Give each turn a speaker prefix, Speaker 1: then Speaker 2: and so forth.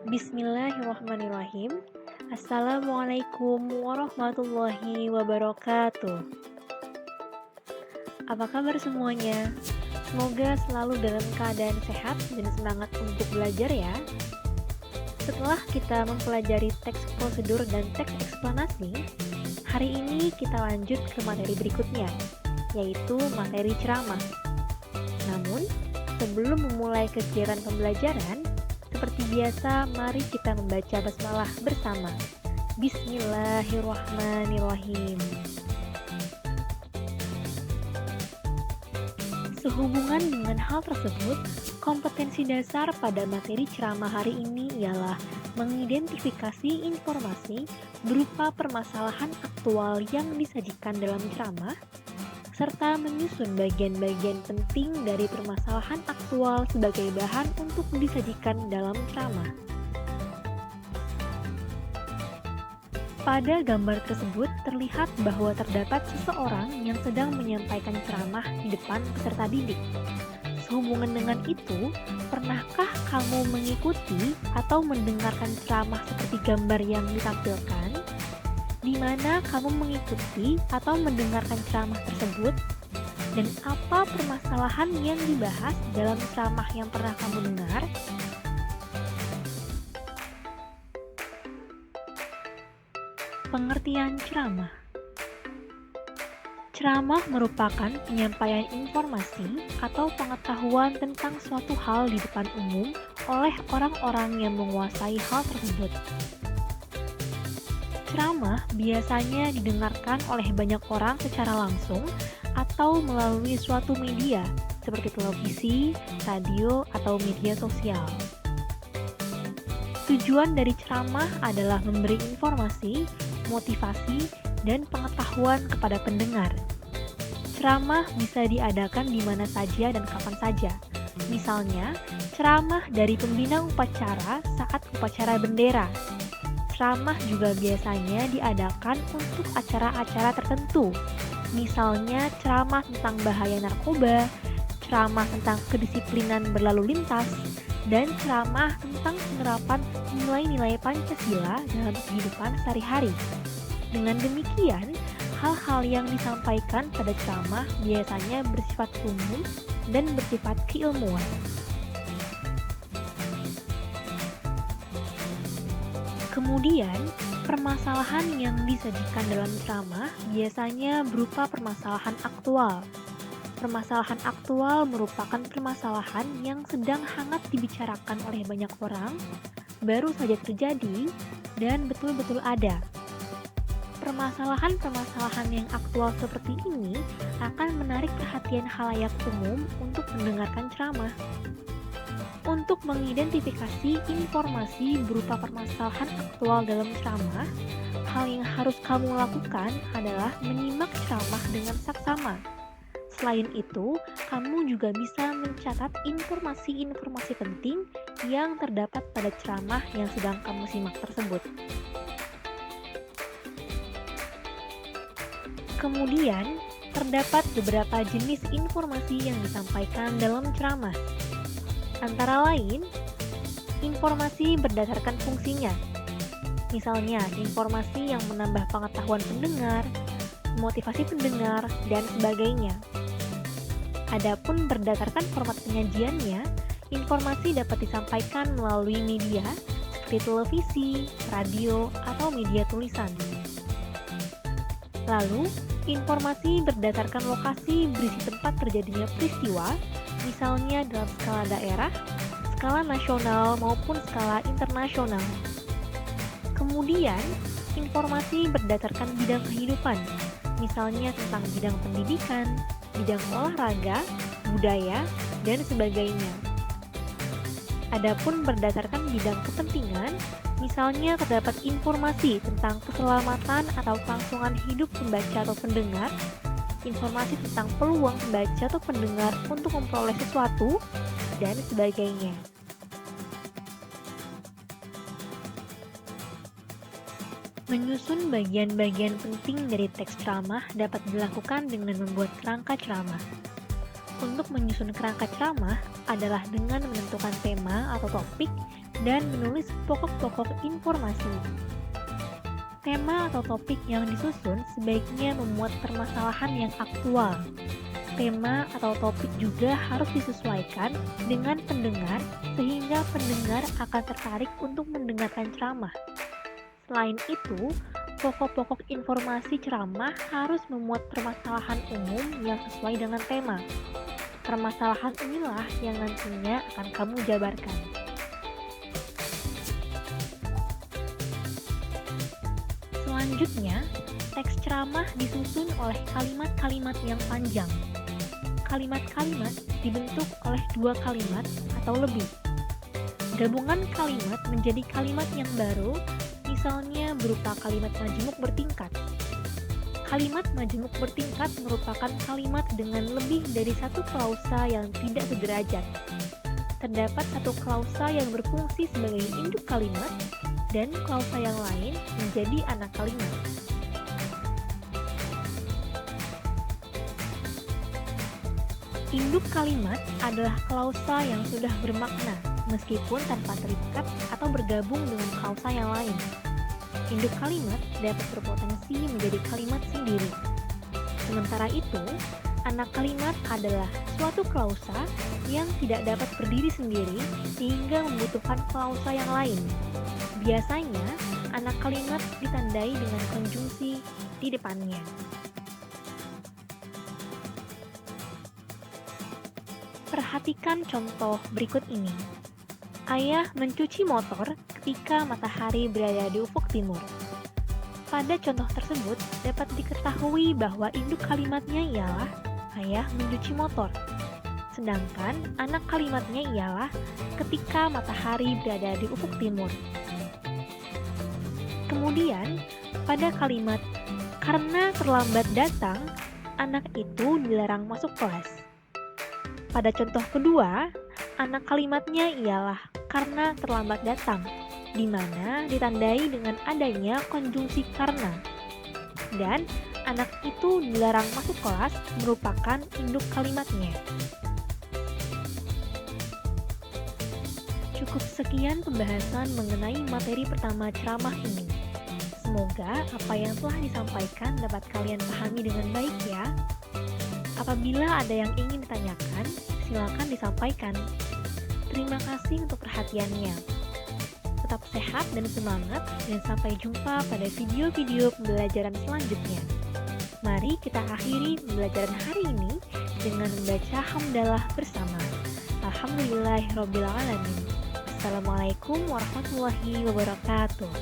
Speaker 1: Bismillahirrahmanirrahim. Assalamualaikum warahmatullahi wabarakatuh. Apa kabar semuanya? Semoga selalu dalam keadaan sehat dan semangat untuk belajar ya. Setelah kita mempelajari teks prosedur dan teks eksplanasi, hari ini kita lanjut ke materi berikutnya, yaitu materi ceramah. Namun, sebelum memulai kegiatan pembelajaran, seperti biasa, mari kita membaca basmalah bersama. Bismillahirrahmanirrahim. Sehubungan dengan hal tersebut, kompetensi dasar pada materi ceramah hari ini ialah mengidentifikasi informasi berupa permasalahan aktual yang disajikan dalam ceramah, serta menyusun bagian-bagian penting dari permasalahan aktual sebagai bahan untuk disajikan dalam ceramah. Pada gambar tersebut terlihat bahwa terdapat seseorang yang sedang menyampaikan ceramah di depan peserta didik. Sehubungan dengan itu, pernahkah kamu mengikuti atau mendengarkan ceramah seperti gambar yang ditampilkan? Di mana kamu mengikuti atau mendengarkan ceramah tersebut, dan apa permasalahan yang dibahas dalam ceramah yang pernah kamu dengar? Pengertian ceramah. Ceramah merupakan penyampaian informasi atau pengetahuan tentang suatu hal di depan umum oleh orang-orang yang menguasai hal tersebut. Ceramah biasanya didengarkan oleh banyak orang secara langsung atau melalui suatu media seperti televisi, radio, atau media sosial. Tujuan dari ceramah adalah memberi informasi, motivasi, dan pengetahuan kepada pendengar. Ceramah bisa diadakan di mana saja dan kapan saja. Misalnya, ceramah dari pembina upacara saat upacara bendera. Ceramah juga biasanya diadakan untuk acara-acara tertentu, misalnya ceramah tentang bahaya narkoba, ceramah tentang kedisiplinan berlalu lintas, dan ceramah tentang penerapan nilai-nilai Pancasila dalam kehidupan sehari-hari. Dengan demikian, hal-hal yang disampaikan pada ceramah biasanya bersifat umum dan bersifat keilmuan. Kemudian, permasalahan yang disajikan dalam ceramah biasanya berupa permasalahan aktual. Permasalahan aktual merupakan permasalahan yang sedang hangat dibicarakan oleh banyak orang, baru saja terjadi, dan betul-betul ada. Permasalahan-permasalahan yang aktual seperti ini akan menarik perhatian khalayak umum untuk mendengarkan ceramah. Untuk mengidentifikasi informasi berupa permasalahan aktual dalam ceramah, hal yang harus kamu lakukan adalah menyimak ceramah dengan saksama. Selain itu, kamu juga bisa mencatat informasi-informasi penting yang terdapat pada ceramah yang sedang kamu simak tersebut. Kemudian, terdapat beberapa jenis informasi yang disampaikan dalam ceramah. Antara lain, informasi berdasarkan fungsinya. Misalnya, informasi yang menambah pengetahuan pendengar, motivasi pendengar, dan sebagainya. Adapun berdasarkan format penyajiannya, informasi dapat disampaikan melalui media seperti televisi, radio, atau media tulisan. Lalu, informasi berdasarkan lokasi berisi tempat terjadinya peristiwa, misalnya dalam skala daerah, skala nasional, maupun skala internasional. Kemudian, informasi berdasarkan bidang kehidupan, misalnya tentang bidang pendidikan, bidang olahraga, budaya, dan sebagainya. Adapun berdasarkan bidang kepentingan, misalnya terdapat informasi tentang keselamatan atau kelangsungan hidup pembaca atau pendengar, informasi tentang peluang pembaca atau pendengar untuk memperoleh sesuatu, dan sebagainya. Menyusun bagian-bagian penting dari teks ceramah dapat dilakukan dengan membuat kerangka ceramah. Untuk menyusun kerangka ceramah adalah dengan menentukan tema atau topik dan menulis pokok-pokok informasi. Tema atau topik yang disusun sebaiknya memuat permasalahan yang aktual. Tema atau topik juga harus disesuaikan dengan pendengar sehingga pendengar akan tertarik untuk mendengarkan ceramah. Selain itu, pokok-pokok informasi ceramah harus memuat permasalahan umum yang sesuai dengan tema. Permasalahan inilah yang nantinya akan kamu jabarkan. Selanjutnya, teks ceramah disusun oleh kalimat-kalimat yang panjang. Kalimat-kalimat dibentuk oleh 2 kalimat atau lebih. Gabungan kalimat menjadi kalimat yang baru, misalnya berupa kalimat majemuk bertingkat. Kalimat majemuk bertingkat merupakan kalimat dengan lebih dari satu klausa yang tidak sederajat. Terdapat satu klausa yang berfungsi sebagai induk kalimat, dan klausa yang lain menjadi anak kalimat. Induk kalimat adalah klausa yang sudah bermakna, meskipun tanpa terikat atau bergabung dengan klausa yang lain. Induk kalimat dapat berpotensi menjadi kalimat sendiri. Sementara itu, anak kalimat adalah suatu klausa yang tidak dapat berdiri sendiri sehingga membutuhkan klausa yang lain. Biasanya, anak kalimat ditandai dengan konjungsi di depannya. Perhatikan contoh berikut ini. Ayah mencuci motor ketika matahari berada di ufuk timur. Pada contoh tersebut, dapat diketahui bahwa induk kalimatnya ialah ayah mencuci motor. Sedangkan anak kalimatnya ialah ketika matahari berada di ufuk timur. Kemudian, pada kalimat karena terlambat datang, anak itu dilarang masuk kelas. Pada contoh kedua, anak kalimatnya ialah karena terlambat datang, di mana ditandai dengan adanya konjungsi karena. Dan anak itu dilarang masuk kelas merupakan induk kalimatnya. Cukup sekian pembahasan mengenai materi pertama ceramah ini. Semoga apa yang telah disampaikan dapat kalian pahami dengan baik ya. Apabila ada yang ingin ditanyakan, silakan disampaikan. Terima kasih untuk perhatiannya. Tetap sehat dan semangat, dan sampai jumpa pada video-video pembelajaran selanjutnya. Mari kita akhiri pembelajaran hari ini dengan membaca hamdalah bersama. Alhamdulillahirrabbilalamin. Assalamualaikum warahmatullahi wabarakatuh.